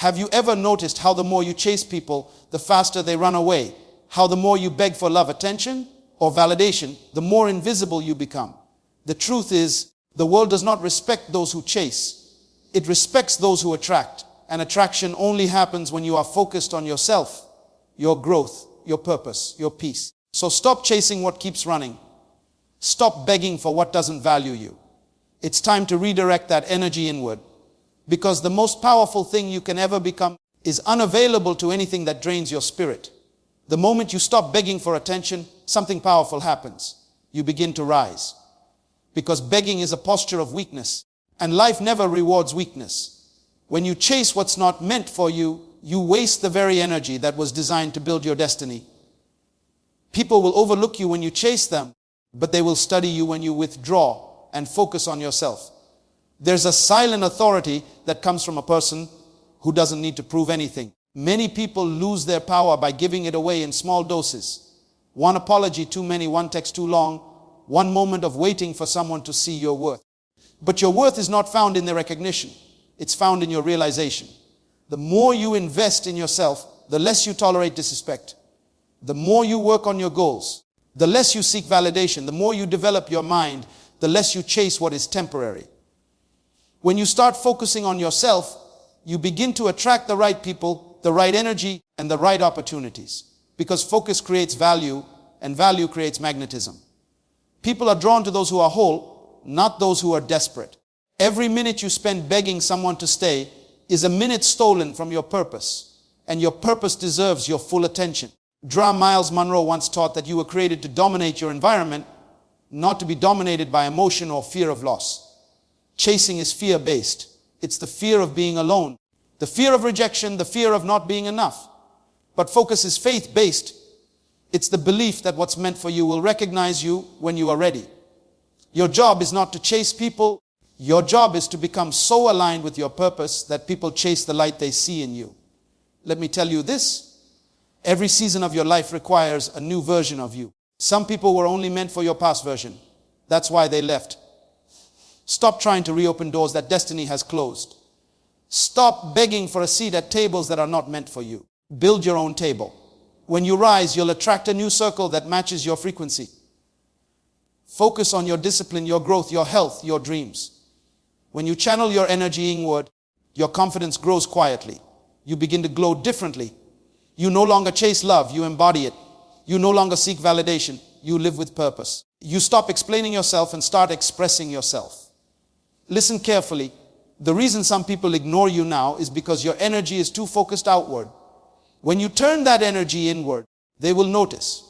Have you ever noticed how the more you chase people, the faster they run away? How the more you beg for love, attention, or validation, the more invisible you become? The truth is, the world does not respect those who chase. It respects those who attract. And attraction only happens when you are focused on yourself, your growth, your purpose, your peace. So stop chasing what keeps running. Stop begging for what doesn't value you. It's time to redirect that energy inward. Because the most powerful thing you can ever become is unavailable to anything that drains your spirit. The moment you stop begging for attention, something powerful happens. You begin to rise. Because begging is a posture of weakness. And life never rewards weakness. When you chase what's not meant for you, you waste the very energy that was designed to build your destiny. People will overlook you when you chase them, but they will study you when you withdraw and focus on yourself. There's a silent authority that comes from a person who doesn't need to prove anything. Many people lose their power by giving it away in small doses. One apology too many, one text too long, one moment of waiting for someone to see your worth. But your worth is not found in the recognition. It's found in your realization. The more you invest in yourself, the less you tolerate disrespect. The more you work on your goals, the less you seek validation. The more you develop your mind, the less you chase what is temporary. When you start focusing on yourself, you begin to attract the right people, the right energy, and the right opportunities. Because focus creates value, and value creates magnetism. People are drawn to those who are whole, not those who are desperate. Every minute you spend begging someone to stay is a minute stolen from your purpose. And your purpose deserves your full attention. Myles Munroe once taught that you were created to dominate your environment, not to be dominated by emotion or fear of loss. Chasing is fear-based. It's the fear of being alone, the fear of rejection, the fear of not being enough. But focus is faith-based. It's the belief that what's meant for you will recognize you when you are ready. Your job is not to chase people. Your job is to become so aligned with your purpose that people chase the light they see in you. Let me tell you this. Every season of your life requires a new version of you. Some people were only meant for your past version. That's why they left. Stop trying to reopen doors that destiny has closed. Stop begging for a seat at tables that are not meant for you. Build your own table. When you rise, you'll attract a new circle that matches your frequency. Focus on your discipline, your growth, your health, your dreams. When you channel your energy inward, your confidence grows quietly. You begin to glow differently. You no longer chase love, you embody it. You no longer seek validation, you live with purpose. You stop explaining yourself and start expressing yourself. Listen carefully. The reason some people ignore you now is because your energy is too focused outward. When you turn that energy inward, they will notice.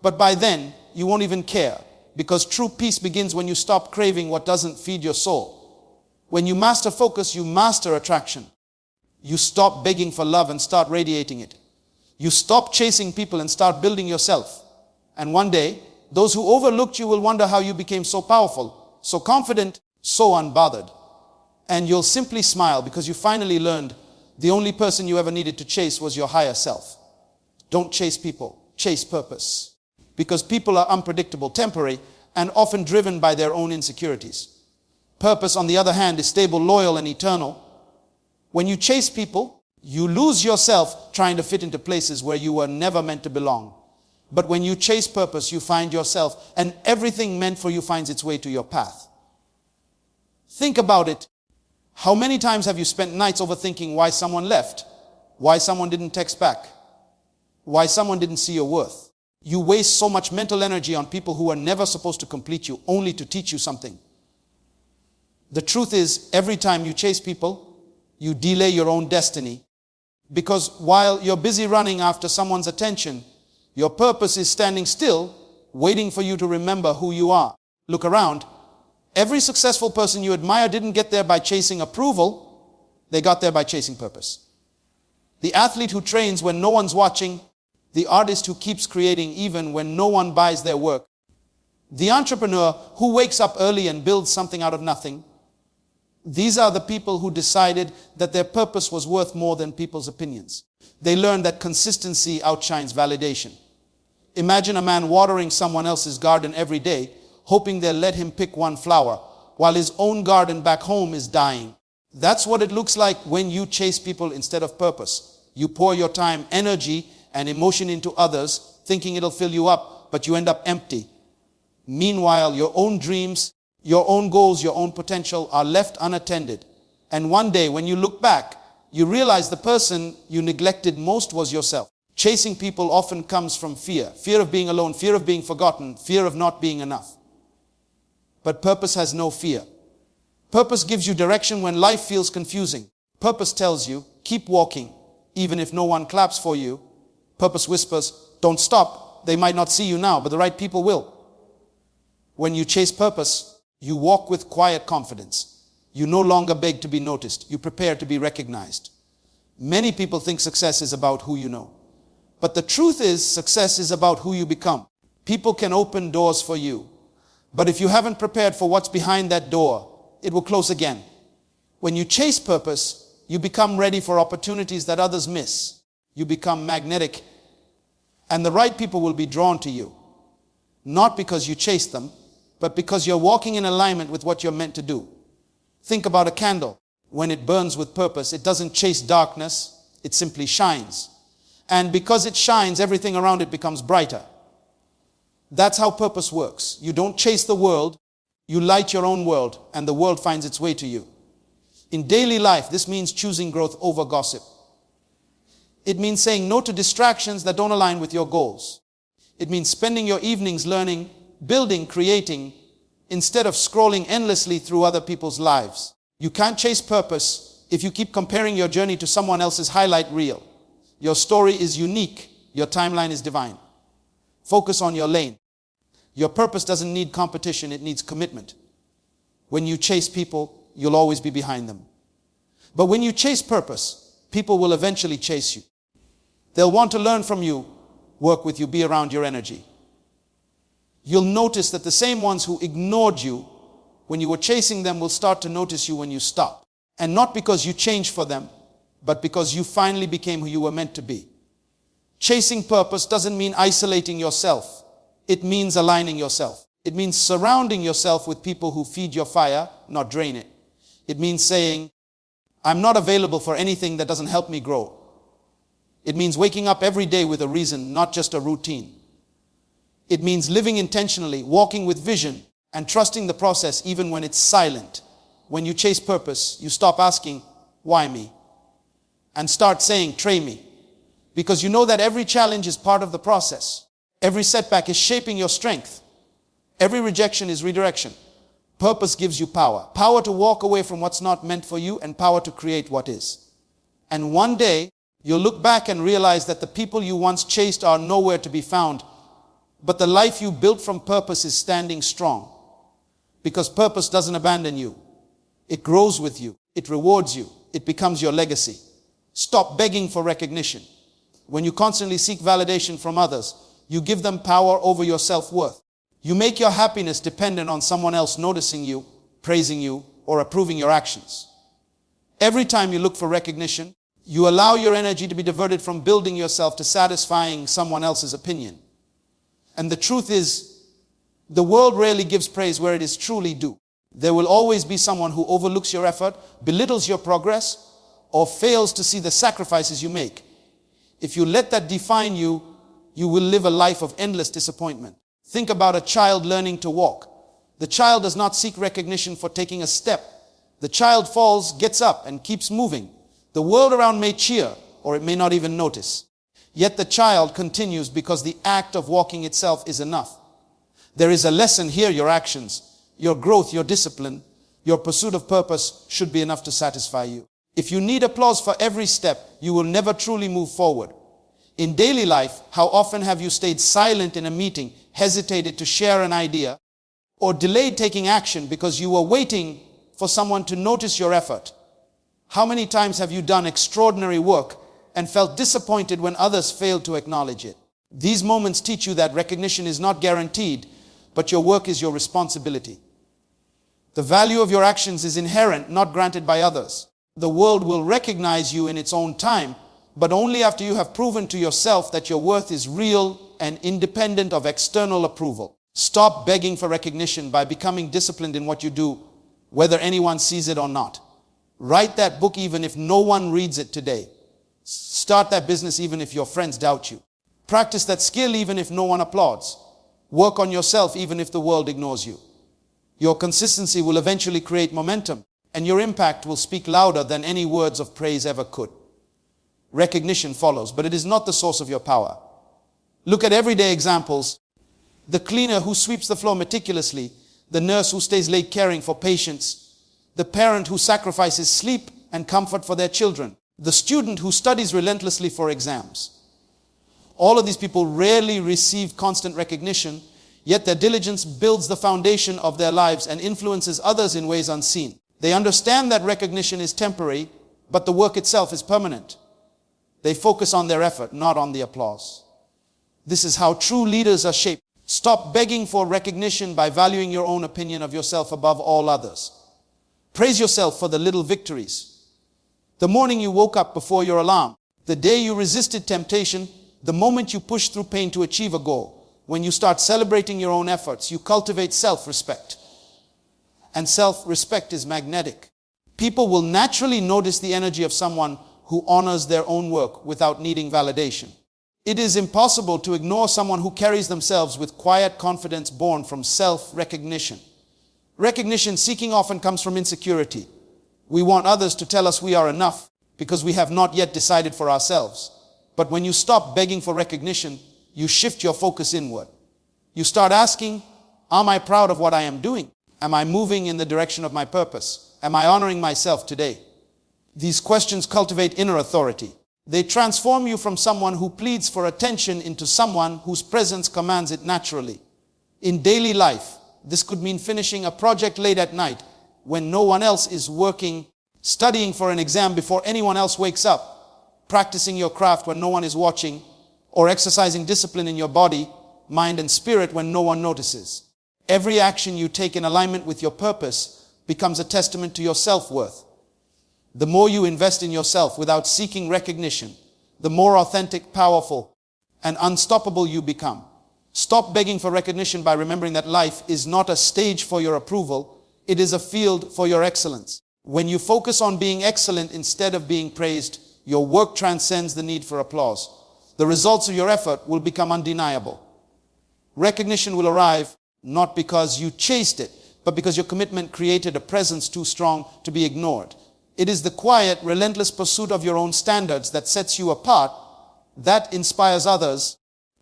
But by then, you won't even care, because true peace begins when you stop craving what doesn't feed your soul. When you master focus, you master attraction. You stop begging for love and start radiating it. You stop chasing people and start building yourself. And one day, those who overlooked you will wonder how you became so powerful, so confident, so unbothered. And you'll simply smile because you finally learned the only person you ever needed to chase was your higher self. Don't chase people, chase purpose. Because people are unpredictable, temporary, and often driven by their own insecurities. Purpose, on the other hand, is stable, loyal, and eternal. When you chase people, you lose yourself trying to fit into places where you were never meant to belong. But when you chase purpose, you find yourself, and everything meant for you finds its way to your path. Think about it. How many times have you spent nights overthinking why someone left? Why someone didn't text back? Why someone didn't see your worth? You waste so much mental energy on people who are never supposed to complete you, only to teach you something. The truth is, every time you chase people, you delay your own destiny. Because while you're busy running after someone's attention, your purpose is standing still, waiting for you to remember who you are. Look around. Every successful person you admire didn't get there by chasing approval. They got there by chasing purpose. The athlete who trains when no one's watching, the artist who keeps creating even when no one buys their work, the entrepreneur who wakes up early and builds something out of nothing. These are the people who decided that their purpose was worth more than people's opinions. They learned that consistency outshines validation. Imagine a man watering someone else's garden every day, hoping they'll let him pick one flower, while his own garden back home is dying. That's what it looks like when you chase people instead of purpose. You pour your time, energy, and emotion into others, thinking it'll fill you up, but you end up empty. Meanwhile, your own dreams, your own goals, your own potential are left unattended. And one day, when you look back, you realize the person you neglected most was yourself. Chasing people often comes from fear. Fear of being alone, fear of being forgotten, fear of not being enough. But purpose has no fear. Purpose gives you direction when life feels confusing. Purpose tells you, keep walking, even if no one claps for you. Purpose whispers, don't stop. They might not see you now, but the right people will. When you chase purpose, you walk with quiet confidence. You no longer beg to be noticed. You prepare to be recognized. Many people think success is about who you know. But the truth is, success is about who you become. People can open doors for you. But if you haven't prepared for what's behind that door, it will close again. When you chase purpose, you become ready for opportunities that others miss. You become magnetic, and the right people will be drawn to you. Not because you chase them, but because you're walking in alignment with what you're meant to do. Think about a candle. When it burns with purpose, it doesn't chase darkness, it simply shines. And because it shines, everything around it becomes brighter. That's how purpose works. You don't chase the world, you light your own world, and the world finds its way to you. In daily life, this means choosing growth over gossip. It means saying no to distractions that don't align with your goals. It means spending your evenings learning, building, creating, instead of scrolling endlessly through other people's lives. You can't chase purpose if you keep comparing your journey to someone else's highlight reel. Your story is unique. Your timeline is divine. Focus on your lane. Your purpose doesn't need competition, it needs commitment. When you chase people, you'll always be behind them. But when you chase purpose, people will eventually chase you. They'll want to learn from you, work with you, be around your energy. You'll notice that the same ones who ignored you when you were chasing them will start to notice you when you stop. And not because you changed for them, but because you finally became who you were meant to be. Chasing purpose doesn't mean isolating yourself. It means aligning yourself. It means surrounding yourself with people who feed your fire, not drain it. It means saying, I'm not available for anything that doesn't help me grow. It means waking up every day with a reason, not just a routine. It means living intentionally, walking with vision, and trusting the process even when it's silent. When you chase purpose, you stop asking, why me? And start saying, try me. Because you know that every challenge is part of the process. Every setback is shaping your strength. Every rejection is redirection. Purpose gives you power. Power to walk away from what's not meant for you, and power to create what is. And one day, you'll look back and realize that the people you once chased are nowhere to be found. But the life you built from purpose is standing strong. Because purpose doesn't abandon you. It grows with you. It rewards you. It becomes your legacy. Stop begging for recognition. When you constantly seek validation from others, you give them power over your self-worth. You make your happiness dependent on someone else noticing you, praising you, or approving your actions. Every time you look for recognition, you allow your energy to be diverted from building yourself to satisfying someone else's opinion. And the truth is, the world rarely gives praise where it is truly due. There will always be someone who overlooks your effort, belittles your progress, or fails to see the sacrifices you make. If you let that define you, you will live a life of endless disappointment. Think about a child learning to walk. The child does not seek recognition for taking a step. The child falls, gets up, and keeps moving. The world around may cheer, or it may not even notice. Yet the child continues because the act of walking itself is enough. There is a lesson here. Your actions, your growth, your discipline, your pursuit of purpose should be enough to satisfy you. If you need applause for every step, you will never truly move forward. In daily life, how often have you stayed silent in a meeting, hesitated to share an idea, or delayed taking action because you were waiting for someone to notice your effort? How many times have you done extraordinary work and felt disappointed when others failed to acknowledge it? These moments teach you that recognition is not guaranteed, but your work is your responsibility. The value of your actions is inherent, not granted by others. The world will recognize you in its own time, but only after you have proven to yourself that your worth is real and independent of external approval. Stop begging for recognition by becoming disciplined in what you do, whether anyone sees it or not. Write that book even if no one reads it today. Start that business even if your friends doubt you. Practice that skill even if no one applauds. Work on yourself even if the world ignores you. Your consistency will eventually create momentum, and your impact will speak louder than any words of praise ever could. Recognition follows, but it is not the source of your power. Look at everyday examples. The cleaner who sweeps the floor meticulously, the nurse who stays late caring for patients, the parent who sacrifices sleep and comfort for their children, the student who studies relentlessly for exams. All of these people rarely receive constant recognition, yet their diligence builds the foundation of their lives and influences others in ways unseen. They understand that recognition is temporary, but the work itself is permanent. They focus on their effort, not on the applause. This is how true leaders are shaped. Stop begging for recognition by valuing your own opinion of yourself above all others. Praise yourself for the little victories. The morning you woke up before your alarm, the day you resisted temptation, the moment you push through pain to achieve a goal. When you start celebrating your own efforts, you cultivate self-respect. And self-respect is magnetic. People will naturally notice the energy of someone who honors their own work without needing validation. It is impossible to ignore someone who carries themselves with quiet confidence born from self-recognition. Recognition seeking often comes from insecurity. We want others to tell us we are enough because we have not yet decided for ourselves. But when you stop begging for recognition, you shift your focus inward. You start asking, am I proud of what I am doing? Am I moving in the direction of my purpose? Am I honoring myself today? These questions cultivate inner authority. They transform you from someone who pleads for attention into someone whose presence commands it naturally. In daily life, this could mean finishing a project late at night when no one else is working, studying for an exam before anyone else wakes up, practicing your craft when no one is watching, or exercising discipline in your body, mind, and spirit when no one notices. Every action you take in alignment with your purpose becomes a testament to your self-worth. The more you invest in yourself without seeking recognition, the more authentic, powerful, and unstoppable you become. Stop begging for recognition by remembering that life is not a stage for your approval, it is a field for your excellence. When you focus on being excellent instead of being praised, your work transcends the need for applause. The results of your effort will become undeniable. Recognition will arrive not because you chased it, but because your commitment created a presence too strong to be ignored. It is the quiet, relentless pursuit of your own standards that sets you apart, that inspires others,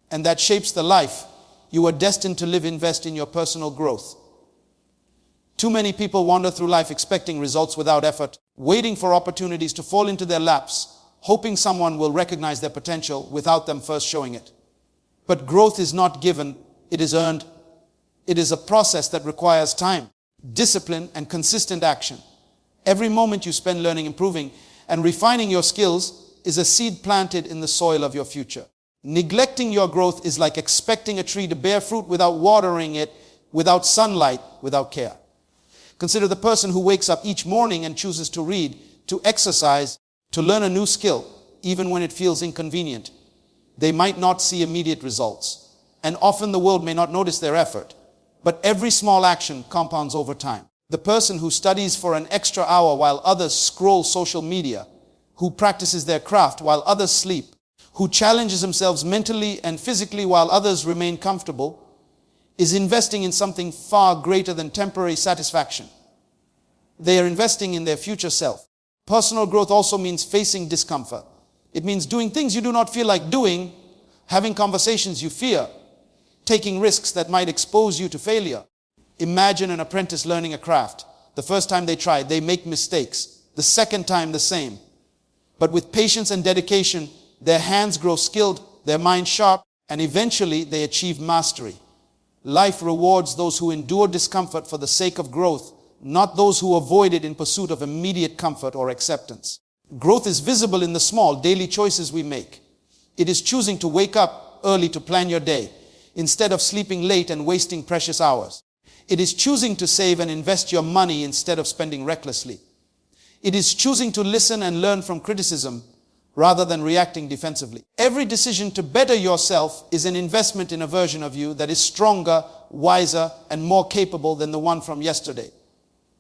and that shapes the life you are destined to live. Invest in your personal growth. Too many people wander through life expecting results without effort, waiting for opportunities to fall into their laps, hoping someone will recognize their potential without them first showing it. But growth is not given, it is earned. It is a process that requires time, discipline, and consistent action. Every moment you spend learning, improving, and refining your skills is a seed planted in the soil of your future. Neglecting your growth is like expecting a tree to bear fruit without watering it, without sunlight, without care. Consider the person who wakes up each morning and chooses to read, to exercise, to learn a new skill, even when it feels inconvenient. They might not see immediate results, and often the world may not notice their effort, but every small action compounds over time. The person who studies for an extra hour while others scroll social media, who practices their craft while others sleep, who challenges themselves mentally and physically while others remain comfortable, is investing in something far greater than temporary satisfaction. They are investing in their future self. Personal growth also means facing discomfort. It means doing things you do not feel like doing, having conversations you fear, taking risks that might expose you to failure. Imagine an apprentice learning a craft. The first time they try, they make mistakes. The second time, the same. But with patience and dedication, their hands grow skilled, their mind sharp, and eventually they achieve mastery. Life rewards those who endure discomfort for the sake of growth, not those who avoid it in pursuit of immediate comfort or acceptance. Growth is visible in the small, daily choices we make. It is choosing to wake up early to plan your day, instead of sleeping late and wasting precious hours. It is choosing to save and invest your money instead of spending recklessly. It is choosing to listen and learn from criticism rather than reacting defensively. Every decision to better yourself is an investment in a version of you that is stronger, wiser, and more capable than the one from yesterday.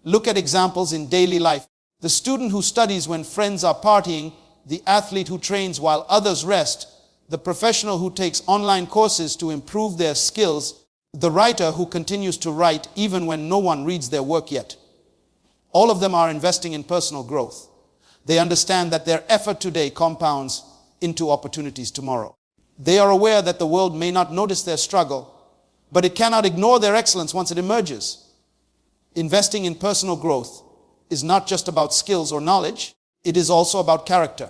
Look at examples in daily life. The student who studies when friends are partying, the athlete who trains while others rest, the professional who takes online courses to improve their skills, the writer who continues to write even when no one reads their work yet. All of them are investing in personal growth. They understand that their effort today compounds into opportunities tomorrow. They are aware that the world may not notice their struggle, but it cannot ignore their excellence once it emerges. Investing in personal growth is not just about skills or knowledge, it is also about character.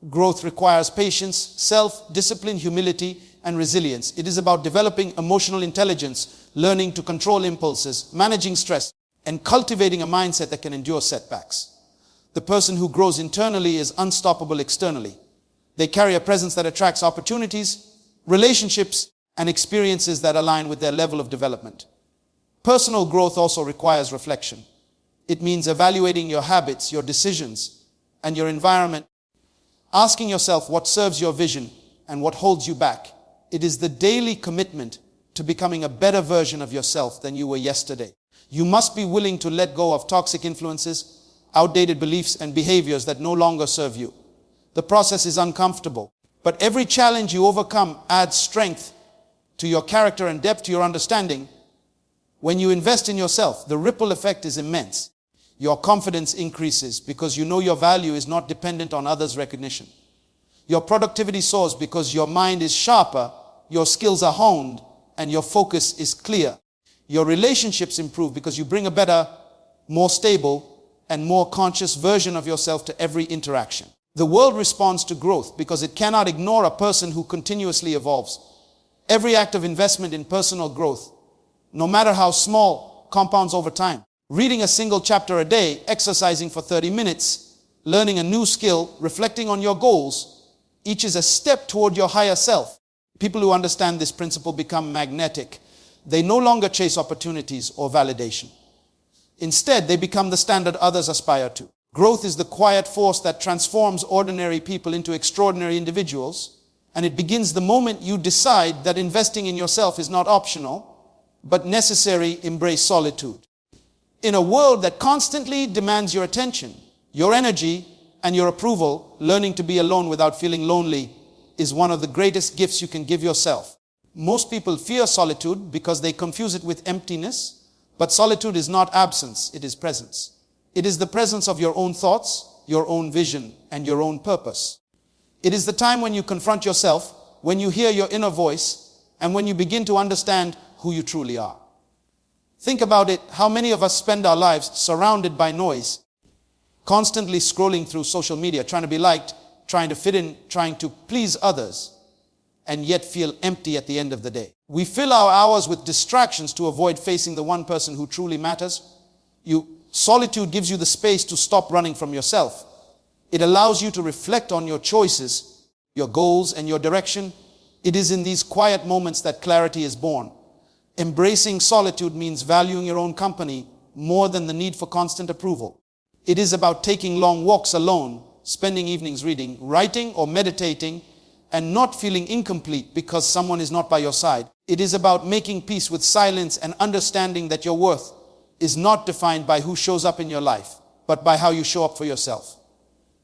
Growth requires patience, self-discipline, humility, and resilience. It is about developing emotional intelligence, learning to control impulses, managing stress, and cultivating a mindset that can endure setbacks. The person who grows internally is unstoppable externally. They carry a presence that attracts opportunities, relationships, and experiences that align with their level of development. Personal growth also requires reflection. It means evaluating your habits, your decisions, and your environment, asking yourself what serves your vision and what holds you back. It is the daily commitment to becoming a better version of yourself than you were yesterday. You must be willing to let go of toxic influences, outdated beliefs, and behaviors that no longer serve you. The process is uncomfortable, but every challenge you overcome adds strength to your character and depth to your understanding. When you invest in yourself, the ripple effect is immense. Your confidence increases because you know your value is not dependent on others' recognition. Your productivity soars because your mind is sharper, your skills are honed, and your focus is clear. Your relationships improve because you bring a better, more stable, and more conscious version of yourself to every interaction. The world responds to growth because it cannot ignore a person who continuously evolves. Every act of investment in personal growth, no matter how small, compounds over time. Reading a single chapter a day, exercising for 30 minutes, learning a new skill, reflecting on your goals, each is a step toward your higher self. People who understand this principle become magnetic. They no longer chase opportunities or validation. Instead, they become the standard others aspire to. Growth is the quiet force that transforms ordinary people into extraordinary individuals, and it begins the moment you decide that investing in yourself is not optional, but necessary. Embrace solitude. In a world that constantly demands your attention, your energy, and your approval, learning to be alone without feeling lonely is one of the greatest gifts you can give yourself. Most people fear solitude because they confuse it with emptiness, but solitude is not absence, it is presence. It is the presence of your own thoughts, your own vision, and your own purpose. It is the time when you confront yourself, when you hear your inner voice, and when you begin to understand who you truly are. Think about it, how many of us spend our lives surrounded by noise, constantly scrolling through social media, trying to be liked, trying to fit in, trying to please others, and yet feel empty at the end of the day. We fill our hours with distractions to avoid facing the one person who truly matters. Solitude gives you the space to stop running from yourself. It allows you to reflect on your choices, your goals, and your direction. It is in these quiet moments that clarity is born. Embracing solitude means valuing your own company more than the need for constant approval. It is about taking long walks alone, spending evenings reading, writing, or meditating, and not feeling incomplete because someone is not by your side. It is about making peace with silence and understanding that your worth is not defined by who shows up in your life, but by how you show up for yourself.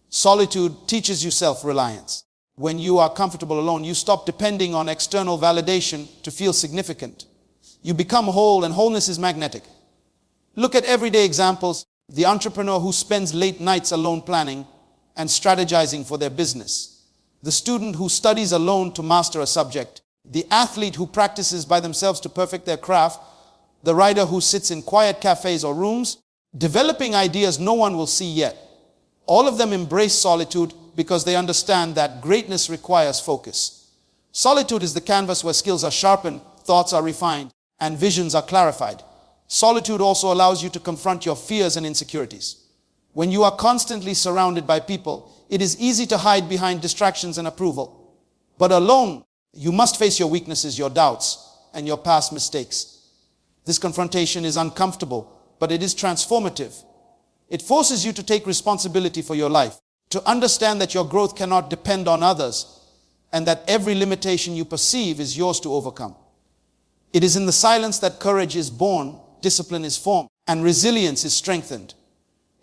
Solitude teaches you self-reliance. When you are comfortable alone, you stop depending on external validation to feel significant. You become whole, and wholeness is magnetic. Look at everyday examples. The entrepreneur who spends late nights alone planning and strategizing for their business. The student who studies alone to master a subject. The athlete who practices by themselves to perfect their craft. The writer who sits in quiet cafes or rooms, developing ideas no one will see yet. All of them embrace solitude because they understand that greatness requires focus. Solitude is the canvas where skills are sharpened, thoughts are refined, and visions are clarified. Solitude also allows you to confront your fears and insecurities. When you are constantly surrounded by people, it is easy to hide behind distractions and approval. But alone, you must face your weaknesses, your doubts, and your past mistakes. This confrontation is uncomfortable, but it is transformative. It forces you to take responsibility for your life, to understand that your growth cannot depend on others, and that every limitation you perceive is yours to overcome. It is in the silence that courage is born, discipline is formed, and resilience is strengthened.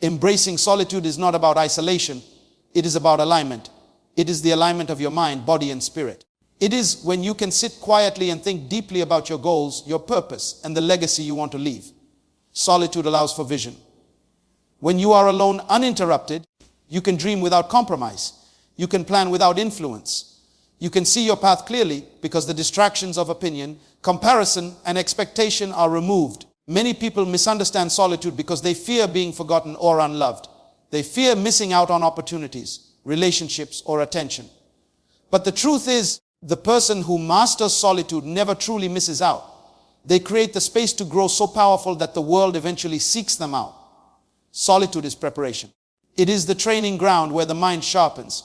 Embracing solitude is not about isolation. It is about alignment. It is the alignment of your mind, body, and spirit. It is when you can sit quietly and think deeply about your goals, your purpose, and the legacy you want to leave. Solitude allows for vision. When you are alone, uninterrupted, you can dream without compromise. You can plan without influence. You can see your path clearly because the distractions of opinion, comparison, and expectation are removed. Many people misunderstand solitude because they fear being forgotten or unloved. They fear missing out on opportunities, relationships, or attention. But the truth is, the person who masters solitude never truly misses out. They create the space to grow so powerful that the world eventually seeks them out. Solitude is preparation. It is the training ground where the mind sharpens,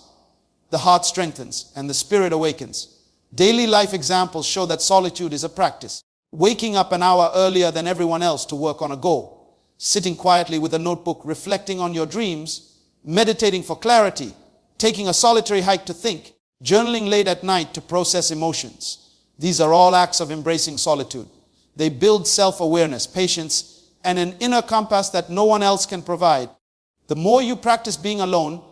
the heart strengthens, and the spirit awakens. Daily life examples show that solitude is a practice. Waking up an hour earlier than everyone else to work on a goal, sitting quietly with a notebook, reflecting on your dreams, meditating for clarity, taking a solitary hike to think, journaling late at night to process emotions. These are all acts of embracing solitude. They build self-awareness, patience, and an inner compass that no one else can provide. The more you practice being alone,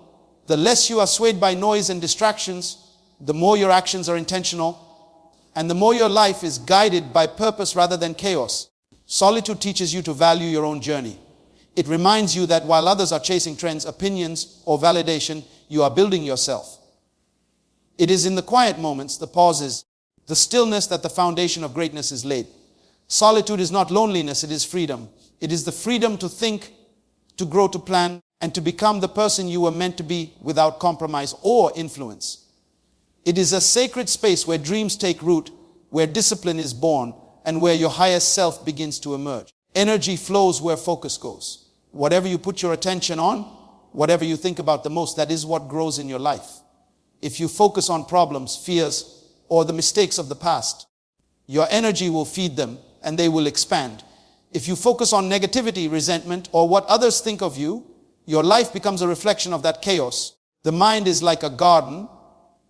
the less you are swayed by noise and distractions, the more your actions are intentional, and the more your life is guided by purpose rather than chaos. Solitude teaches you to value your own journey. It reminds you that while others are chasing trends, opinions, or validation, you are building yourself. It is in the quiet moments, the pauses, the stillness that the foundation of greatness is laid. Solitude is not loneliness, it is freedom. It is the freedom to think, to grow, to plan, and to become the person you were meant to be without compromise or influence. It is a sacred space where dreams take root, where discipline is born, and where your highest self begins to emerge. Energy flows where focus goes. Whatever you put your attention on, whatever you think about the most, that is what grows in your life. If you focus on problems, fears, or the mistakes of the past, your energy will feed them and they will expand. If you focus on negativity, resentment, or what others think of you, your life becomes a reflection of that chaos. The mind is like a garden.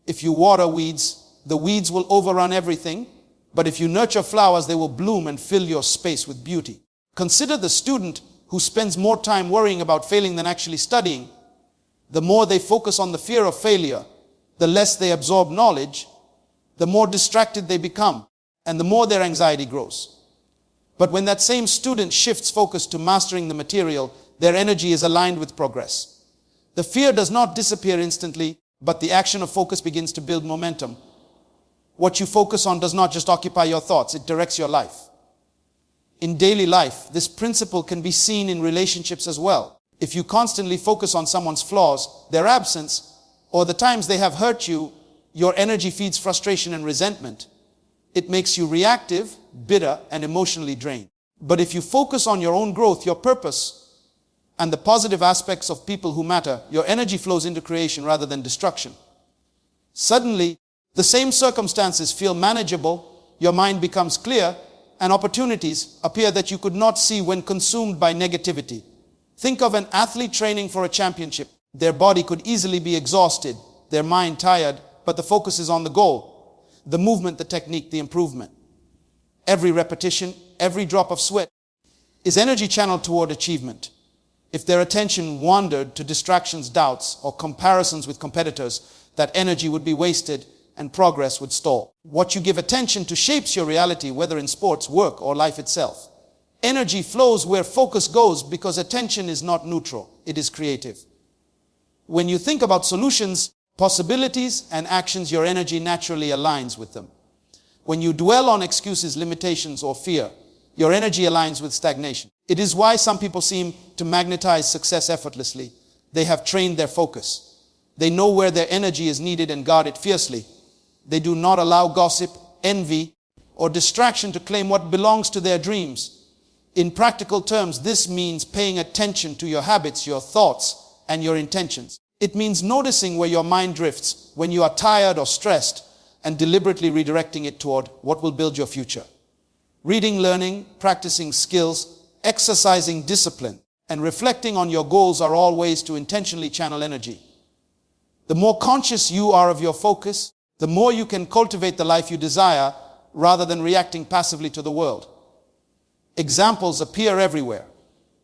If you water weeds, the weeds will overrun everything. But if you nurture flowers, they will bloom and fill your space with beauty. Consider the student who spends more time worrying about failing than actually studying. The more they focus on the fear of failure, the less they absorb knowledge, the more distracted they become, and the more their anxiety grows. But when that same student shifts focus to mastering the material, their energy is aligned with progress. The fear does not disappear instantly, but the action of focus begins to build momentum. What you focus on does not just occupy your thoughts, it directs your life. In daily life, this principle can be seen in relationships as well. If you constantly focus on someone's flaws, their absence, or the times they have hurt you, your energy feeds frustration and resentment. It makes you reactive, bitter, and emotionally drained. But if you focus on your own growth, your purpose, and the positive aspects of people who matter, your energy flows into creation rather than destruction. Suddenly, the same circumstances feel manageable, your mind becomes clear, and opportunities appear that you could not see when consumed by negativity. Think of an athlete training for a championship. Their body could easily be exhausted, their mind tired, but the focus is on the goal, the movement, the technique, the improvement. Every repetition, every drop of sweat is energy channeled toward achievement. If their attention wandered to distractions, doubts, or comparisons with competitors, that energy would be wasted and progress would stall. What you give attention to shapes your reality, whether in sports, work, or life itself. Energy flows where focus goes because attention is not neutral, it is creative. When you think about solutions, possibilities, and actions, your energy naturally aligns with them. When you dwell on excuses, limitations, or fear, your energy aligns with stagnation. It is why some people seem to magnetize success effortlessly. They have trained their focus. They know where their energy is needed and guard it fiercely. They do not allow gossip, envy, or distraction to claim what belongs to their dreams. In practical terms, this means paying attention to your habits, your thoughts, and your intentions. It means noticing where your mind drifts when you are tired or stressed and deliberately redirecting it toward what will build your future. Reading, learning, practicing skills, exercising discipline, and reflecting on your goals are all ways to intentionally channel energy. The more conscious you are of your focus, the more you can cultivate the life you desire rather than reacting passively to the world. Examples appear everywhere.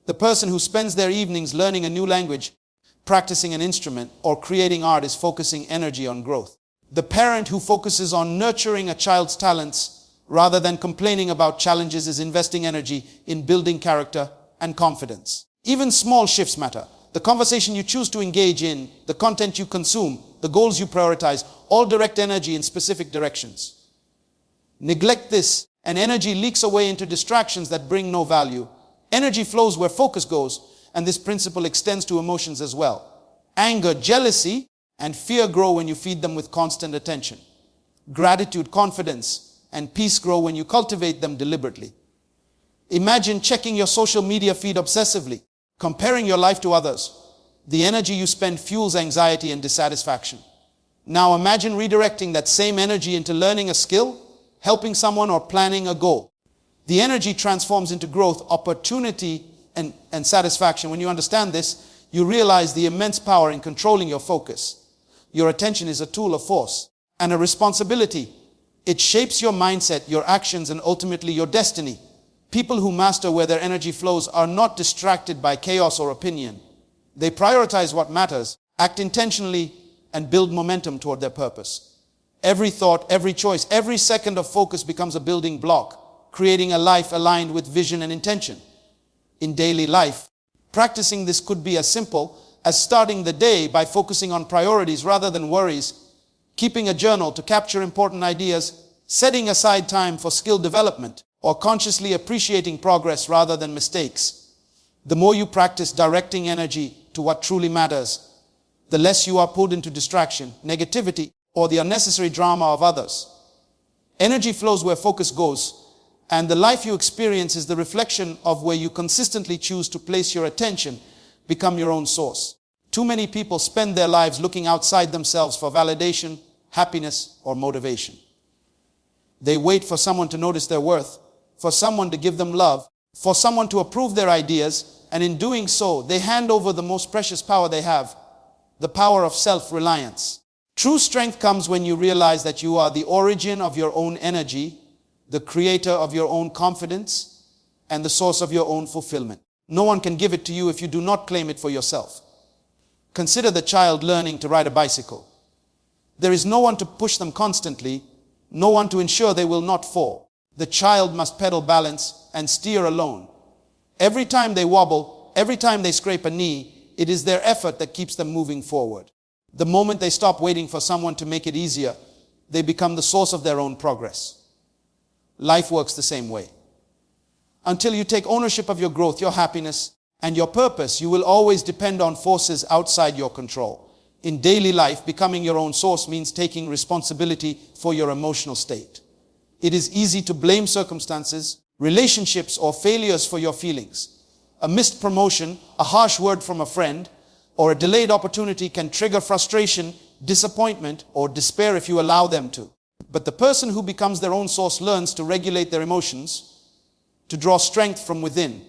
The person who spends their evenings learning a new language, practicing an instrument, or creating art is focusing energy on growth. The parent who focuses on nurturing a child's talents rather than complaining about challenges is investing energy in building character and confidence. Even small shifts matter. The conversation you choose to engage in, the content you consume, the goals you prioritize, all direct energy in specific directions. Neglect this, and energy leaks away into distractions that bring no value. Energy flows where focus goes, and this principle extends to emotions as well. Anger, jealousy, and fear grow when you feed them with constant attention. Gratitude, confidence, and peace grow when you cultivate them deliberately. Imagine checking your social media feed obsessively, comparing your life to others. The energy you spend fuels anxiety and dissatisfaction. Now imagine redirecting that same energy into learning a skill, helping someone, or planning a goal. The energy transforms into growth, opportunity, and satisfaction. When you understand this, you realize the immense power in controlling your focus. Your attention is a tool of force and a responsibility. It shapes your mindset, your actions, and ultimately your destiny. People who master where their energy flows are not distracted by chaos or opinion. They prioritize what matters, act intentionally, and build momentum toward their purpose. Every thought, every choice, every second of focus becomes a building block, creating a life aligned with vision and intention. In daily life, practicing this could be as simple as starting the day by focusing on priorities rather than worries, keeping a journal to capture important ideas, setting aside time for skill development, or consciously appreciating progress rather than mistakes. The more you practice directing energy to what truly matters, the less you are pulled into distraction, negativity, or the unnecessary drama of others. Energy flows where focus goes, and the life you experience is the reflection of where you consistently choose to place your attention. Become your own source. Too many people spend their lives looking outside themselves for validation, happiness, or motivation. They wait for someone to notice their worth, for someone to give them love, for someone to approve their ideas, and in doing so, they hand over the most precious power they have, the power of self-reliance. True strength comes when you realize that you are the origin of your own energy, the creator of your own confidence, and the source of your own fulfillment. No one can give it to you if you do not claim it for yourself. Consider the child learning to ride a bicycle. There is no one to push them constantly, no one to ensure they will not fall. The child must pedal, balance, and steer alone. Every time they wobble, every time they scrape a knee, it is their effort that keeps them moving forward. The moment they stop waiting for someone to make it easier, they become the source of their own progress. Life works the same way. Until you take ownership of your growth, your happiness, and your purpose, you will always depend on forces outside your control. In daily life, becoming your own source means taking responsibility for your emotional state. It is easy to blame circumstances, relationships, or failures for your feelings. A missed promotion, a harsh word from a friend, or a delayed opportunity can trigger frustration, disappointment, or despair if you allow them to. But the person who becomes their own source learns to regulate their emotions, to draw strength from within,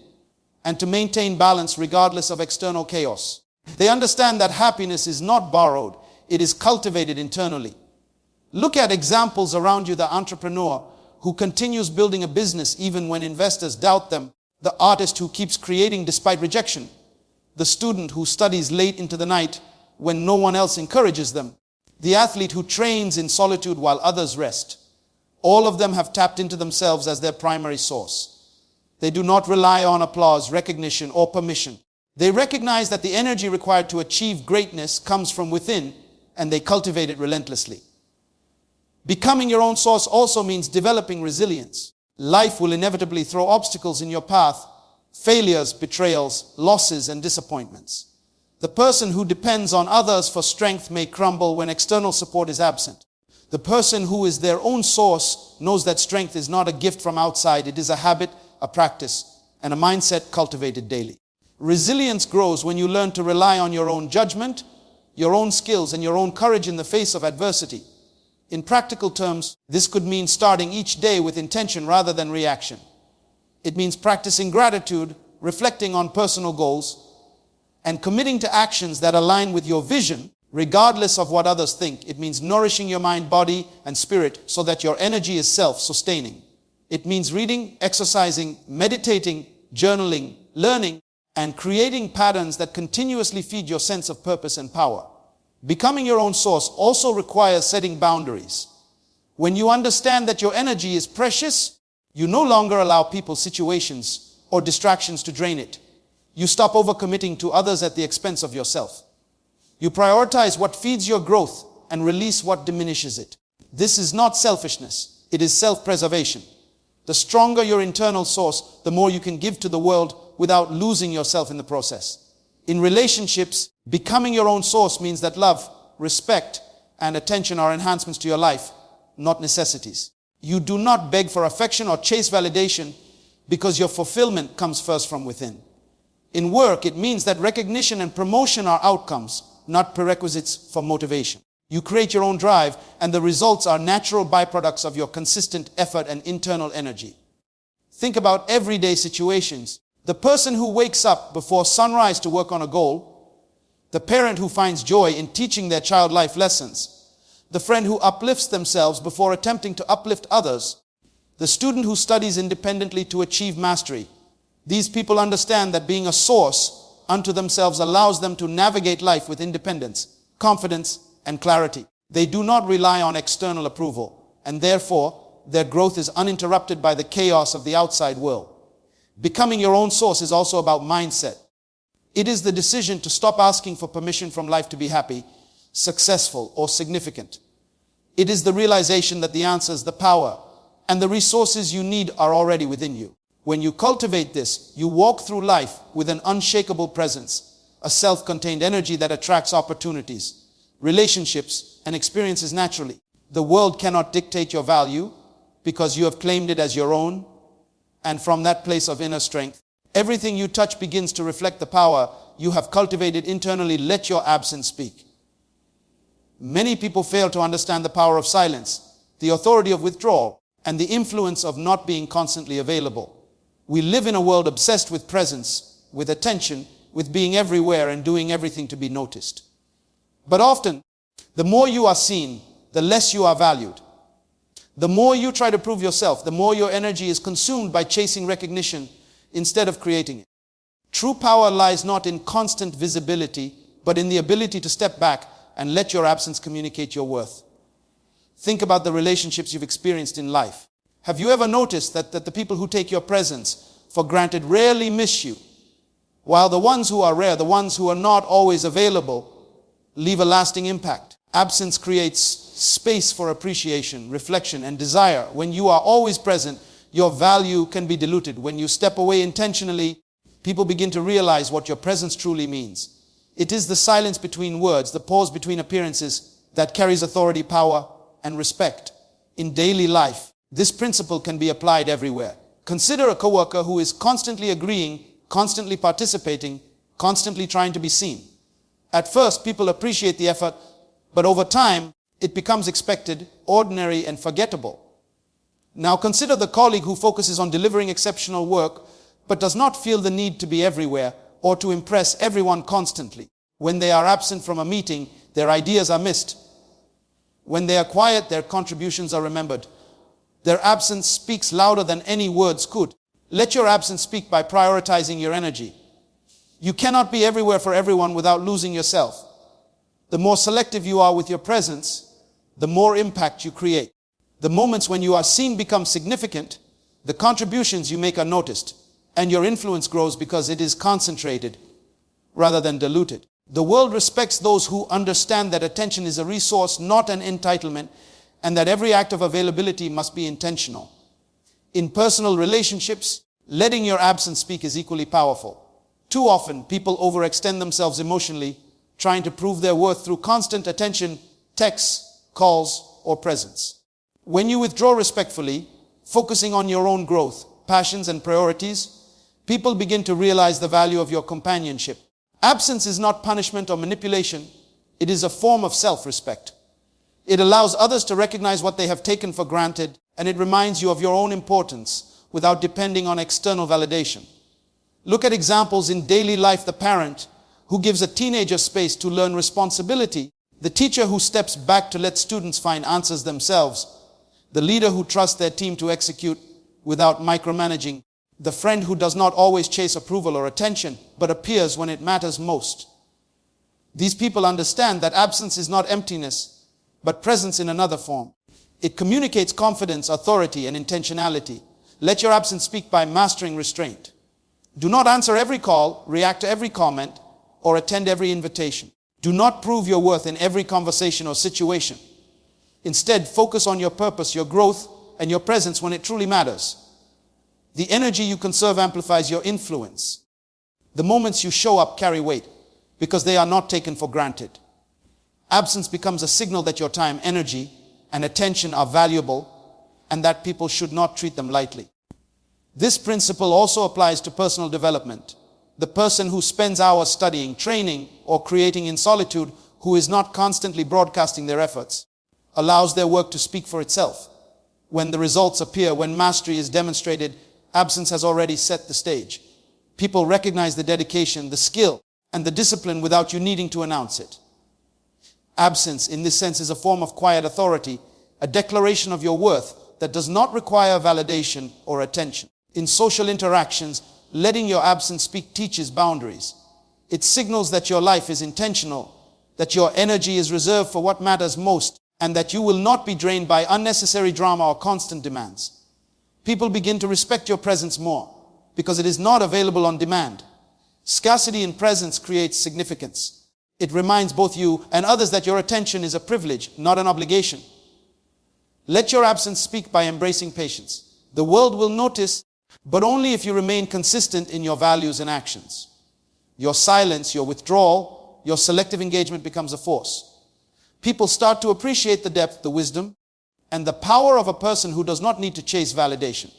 and to maintain balance regardless of external chaos. They understand that happiness is not borrowed, it is cultivated internally. Look at examples around you: the entrepreneur who continues building a business even when investors doubt them, the artist who keeps creating despite rejection, the student who studies late into the night when no one else encourages them, the athlete who trains in solitude while others rest. All of them have tapped into themselves as their primary source. They do not rely on applause, recognition, or permission. They recognize that the energy required to achieve greatness comes from within, and they cultivate it relentlessly. Becoming your own source also means developing resilience. Life will inevitably throw obstacles in your path: failures, betrayals, losses, and disappointments. The person who depends on others for strength may crumble when external support is absent. The person who is their own source knows that strength is not a gift from outside. It is a habit, a practice, and a mindset cultivated daily. Resilience grows when you learn to rely on your own judgment, your own skills, and your own courage in the face of adversity. In practical terms, this could mean starting each day with intention rather than reaction. It means practicing gratitude, reflecting on personal goals, and committing to actions that align with your vision, regardless of what others think. It means nourishing your mind, body, and spirit so that your energy is self-sustaining. It means reading, exercising, meditating, journaling, learning, and creating patterns that continuously feed your sense of purpose and power. Becoming your own source also requires setting boundaries. When you understand that your energy is precious, you no longer allow people, situations, or distractions to drain it. You stop overcommitting to others at the expense of yourself. You prioritize what feeds your growth and release what diminishes it. This is not selfishness, it is self-preservation. The stronger your internal source, the more you can give to the world without losing yourself in the process. In relationships, becoming your own source means that love, respect, and attention are enhancements to your life, not necessities. You do not beg for affection or chase validation because your fulfillment comes first from within. In work, it means that recognition and promotion are outcomes, not prerequisites for motivation. You create your own drive, and the results are natural byproducts of your consistent effort and internal energy. Think about everyday situations. The person who wakes up before sunrise to work on a goal, the parent who finds joy in teaching their child life lessons, the friend who uplifts themselves before attempting to uplift others, the student who studies independently to achieve mastery. These people understand that being a source unto themselves allows them to navigate life with independence, confidence, and clarity. They do not rely on external approval, and therefore their growth is uninterrupted by the chaos of the outside world. Becoming your own source is also about mindset. It is the decision to stop asking for permission from life to be happy, successful, or significant. It is the realization that the answers, the power, and the resources you need are already within you. When you cultivate this, you walk through life with an unshakable presence, a self-contained energy that attracts opportunities, relationships, and experiences naturally. The world cannot dictate your value because you have claimed it as your own, and from that place of inner strength, everything you touch begins to reflect the power you have cultivated internally. Let your absence speak. Many people fail to understand the power of silence, the authority of withdrawal, and the influence of not being constantly available. We live in a world obsessed with presence, with attention, with being everywhere and doing everything to be noticed. But often, the more you are seen, the less you are valued. The more you try to prove yourself, the more your energy is consumed by chasing recognition instead of creating it. True power lies not in constant visibility, but in the ability to step back and let your absence communicate your worth. Think about the relationships you've experienced in life. Have you ever noticed that the people who take your presence for granted rarely miss you, while the ones who are rare, the ones who are not always available, leave a lasting impact? Absence creates space for appreciation, reflection, and desire. When you are always present, your value can be diluted. When you step away intentionally, people begin to realize what your presence truly means. It is the silence between words, the pause between appearances, that carries authority, power, and respect. In daily life, this principle can be applied everywhere. Consider a coworker who is constantly agreeing, constantly participating, constantly trying to be seen. At first, people appreciate the effort, but over time, it becomes expected, ordinary, and forgettable. Now consider the colleague who focuses on delivering exceptional work, but does not feel the need to be everywhere or to impress everyone constantly. When they are absent from a meeting, their ideas are missed. When they are quiet, their contributions are remembered. Their absence speaks louder than any words could. Let your absence speak by prioritizing your energy. You cannot be everywhere for everyone without losing yourself. The more selective you are with your presence, the more impact you create. The moments when you are seen become significant, the contributions you make are noticed, and your influence grows because it is concentrated rather than diluted. The world respects those who understand that attention is a resource, not an entitlement, and that every act of availability must be intentional. In personal relationships, letting your absence speak is equally powerful. Too often, people overextend themselves emotionally, trying to prove their worth through constant attention, texts, calls, or presence. When you withdraw respectfully, focusing on your own growth, passions, and priorities, people begin to realize the value of your companionship. Absence is not punishment or manipulation. It is a form of self-respect. It allows others to recognize what they have taken for granted, and it reminds you of your own importance without depending on external validation. Look at examples in daily life: the parent who gives a teenager space to learn responsibility, the teacher who steps back to let students find answers themselves, the leader who trusts their team to execute without micromanaging. The friend who does not always chase approval or attention, but appears when it matters most. These people understand that absence is not emptiness, but presence in another form. It communicates confidence, authority, and intentionality. Let your absence speak by mastering restraint. Do not answer every call, react to every comment, or attend every invitation. Do not prove your worth in every conversation or situation. Instead, focus on your purpose, your growth, and your presence when it truly matters. The energy you conserve amplifies your influence. The moments you show up carry weight because they are not taken for granted. Absence becomes a signal that your time, energy, and attention are valuable and that people should not treat them lightly. This principle also applies to personal development. The person who spends hours studying, training, or creating in solitude, who is not constantly broadcasting their efforts, allows their work to speak for itself. When the results appear, when mastery is demonstrated, absence has already set the stage. People recognize the dedication, the skill, and the discipline without you needing to announce it. Absence, in this sense, is a form of quiet authority, a declaration of your worth that does not require validation or attention. In social interactions, letting your absence speak teaches boundaries. It signals that your life is intentional, that your energy is reserved for what matters most, and that you will not be drained by unnecessary drama or constant demands. People begin to respect your presence more because it is not available on demand. Scarcity in presence creates significance. It reminds both you and others that your attention is a privilege, not an obligation. Let your absence speak by embracing patience. The world will notice, but only if you remain consistent in your values and actions. Your silence, your withdrawal, your selective engagement becomes a force. People start to appreciate the depth, the wisdom, and the power of a person who does not need to chase validation.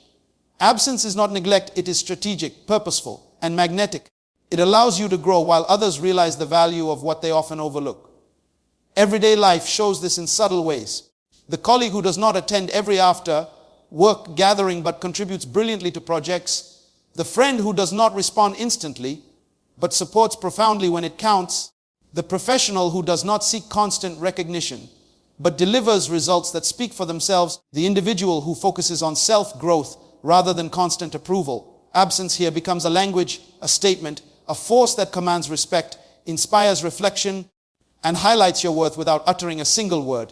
Absence is not neglect, it is strategic, purposeful, and magnetic. It allows you to grow while others realize the value of what they often overlook. Everyday life shows this in subtle ways. The colleague who does not attend every after-work gathering but contributes brilliantly to projects. The friend who does not respond instantly but supports profoundly when it counts. The professional who does not seek constant recognition but delivers results that speak for themselves. The individual who focuses on self-growth rather than constant approval. Absence here becomes a language, a statement, a force that commands respect, inspires reflection, and highlights your worth without uttering a single word.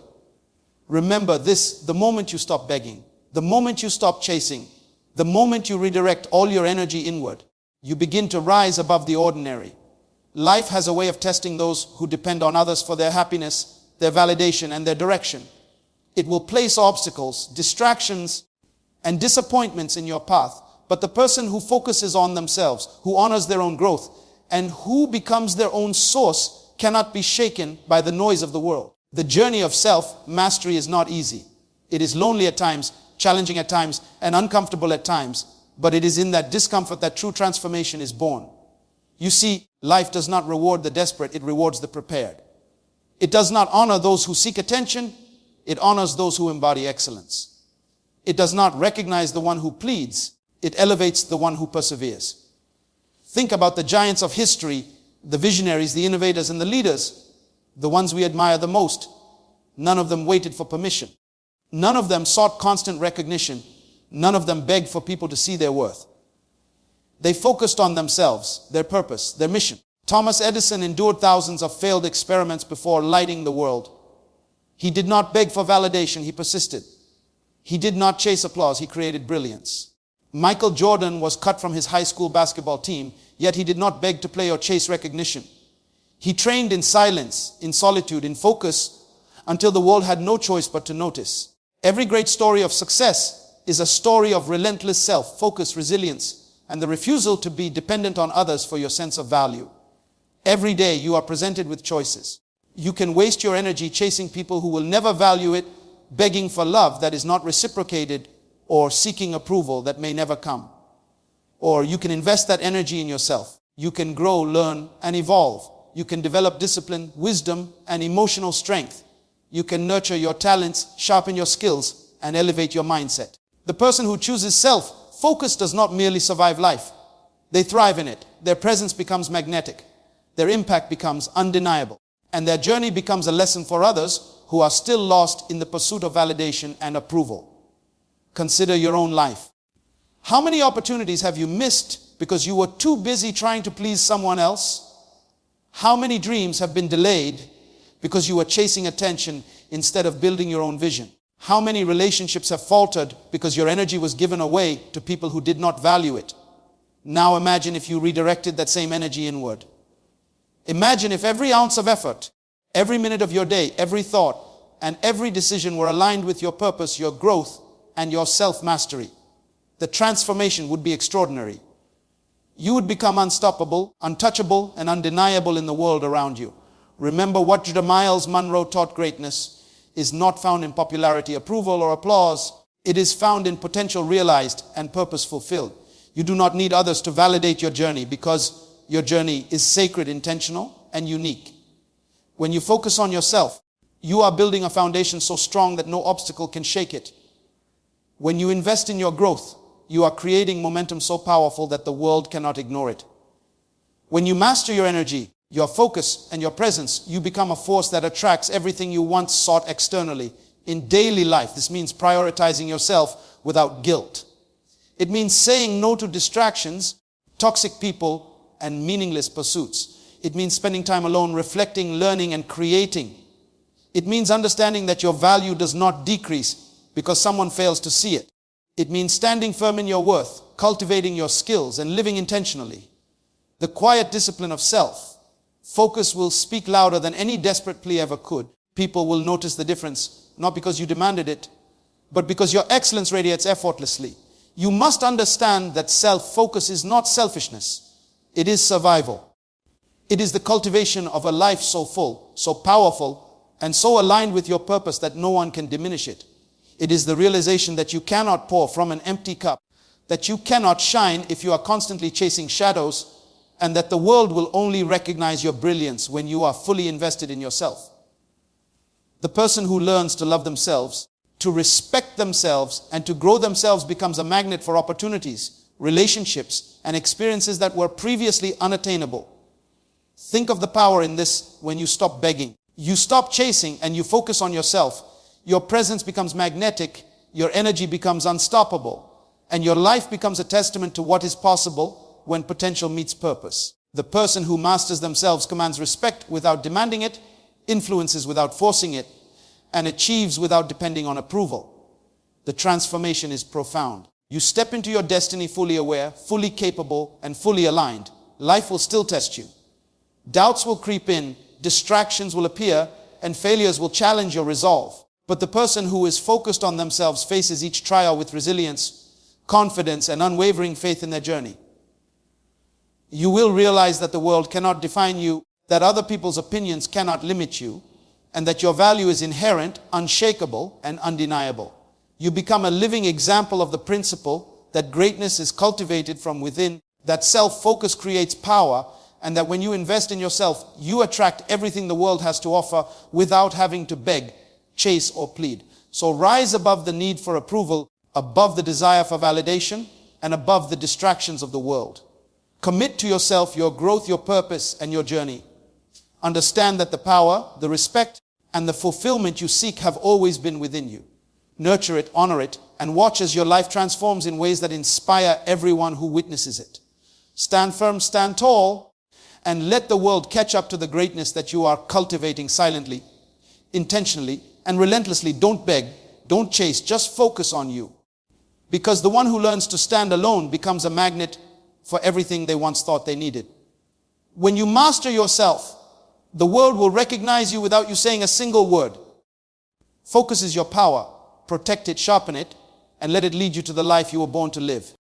Remember this: the moment you stop begging, the moment you stop chasing, the moment you redirect all your energy inward, you begin to rise above the ordinary. Life has a way of testing those who depend on others for their happiness, their validation, and their direction. It will place obstacles, distractions, and disappointments in your path. But the person who focuses on themselves, who honors their own growth, and who becomes their own source cannot be shaken by the noise of the world. The journey of self-mastery is not easy. It is lonely at times, challenging at times, and uncomfortable at times. But it is in that discomfort that true transformation is born. You see, life does not reward the desperate, it rewards the prepared. It does not honor those who seek attention, it honors those who embody excellence. It does not recognize the one who pleads, it elevates the one who perseveres. Think about the giants of history, the visionaries, the innovators, and the leaders, the ones we admire the most. None of them waited for permission. None of them sought constant recognition. None of them begged for people to see their worth. They focused on themselves, their purpose, their mission. Thomas Edison endured thousands of failed experiments before lighting the world. He did not beg for validation, he persisted. He did not chase applause, he created brilliance. Michael Jordan was cut from his high school basketball team, yet he did not beg to play or chase recognition. He trained in silence, in solitude, in focus, until the world had no choice but to notice. Every great story of success is a story of relentless self-focus, resilience, and the refusal to be dependent on others for your sense of value. Every day you are presented with choices. You can waste your energy chasing people who will never value it, begging for love that is not reciprocated, or seeking approval that may never come. Or you can invest that energy in yourself. You can grow, learn, and evolve. You can develop discipline, wisdom, and emotional strength. You can nurture your talents, sharpen your skills, and elevate your mindset. The person who chooses self-focus does not merely survive life. They thrive in it. Their presence becomes magnetic. Their impact becomes undeniable. And their journey becomes a lesson for others who are still lost in the pursuit of validation and approval. Consider your own life. How many opportunities have you missed because you were too busy trying to please someone else? How many dreams have been delayed because you were chasing attention instead of building your own vision? How many relationships have faltered because your energy was given away to people who did not value it? Now imagine if you redirected that same energy inward. Imagine if every ounce of effort, every minute of your day, every thought, and every decision were aligned with your purpose, your growth, and your self-mastery. The transformation would be extraordinary. You would become unstoppable, untouchable, and undeniable in the world around you. Remember what Myles Munroe taught: greatness is not found in popularity, approval, or applause. It is found in potential realized and purpose fulfilled. You do not need others to validate your journey because your journey is sacred, intentional, and unique. When you focus on yourself, you are building a foundation so strong that no obstacle can shake it. When you invest in your growth, you are creating momentum so powerful that the world cannot ignore it. When you master your energy, your focus, and your presence, you become a force that attracts everything you once sought externally. In daily life, this means prioritizing yourself without guilt. It means saying no to distractions, toxic people, and meaningless pursuits. It means spending time alone, reflecting, learning, and creating. It means understanding that your value does not decrease because someone fails to see it. It means standing firm in your worth, cultivating your skills, and living intentionally. The quiet discipline of self. Focus will speak louder than any desperate plea ever could. People will notice the difference, not because you demanded it, but because your excellence radiates effortlessly. You must understand that self-focus is not selfishness. It is survival. It is the cultivation of a life so full, so powerful, and so aligned with your purpose that no one can diminish it. It is the realization that you cannot pour from an empty cup, that you cannot shine if you are constantly chasing shadows, and that the world will only recognize your brilliance when you are fully invested in yourself. The person who learns to love themselves, to respect themselves, and to grow themselves becomes a magnet for opportunities, relationships, and experiences that were previously unattainable. Think of the power in this when you stop begging. You stop chasing and you focus on yourself. Your presence becomes magnetic, your energy becomes unstoppable, and your life becomes a testament to what is possible when potential meets purpose. The person who masters themselves commands respect without demanding it, influences without forcing it, and achieves without depending on approval. The transformation is profound. You step into your destiny fully aware, fully capable, and fully aligned. Life will still test you. Doubts will creep in, distractions will appear, and failures will challenge your resolve. But the person who is focused on themselves faces each trial with resilience, confidence, and unwavering faith in their journey. You will realize that the world cannot define you, that other people's opinions cannot limit you, and that your value is inherent, unshakable, and undeniable. You become a living example of the principle that greatness is cultivated from within, that self-focus creates power, and that when you invest in yourself, you attract everything the world has to offer without having to beg, chase, or plead. So rise above the need for approval, above the desire for validation, and above the distractions of the world. Commit to yourself, your growth, your purpose, and your journey. Understand that the power, the respect, and the fulfillment you seek have always been within you. Nurture it, honor it, and watch as your life transforms in ways that inspire everyone who witnesses it. Stand firm, stand tall, and let the world catch up to the greatness that you are cultivating silently, intentionally, and relentlessly. Don't beg, don't chase, just focus on you. Because the one who learns to stand alone becomes a magnet for everything they once thought they needed. When you master yourself, the world will recognize you without you saying a single word. Focus is your power. Protect it, sharpen it, and let it lead you to the life you were born to live.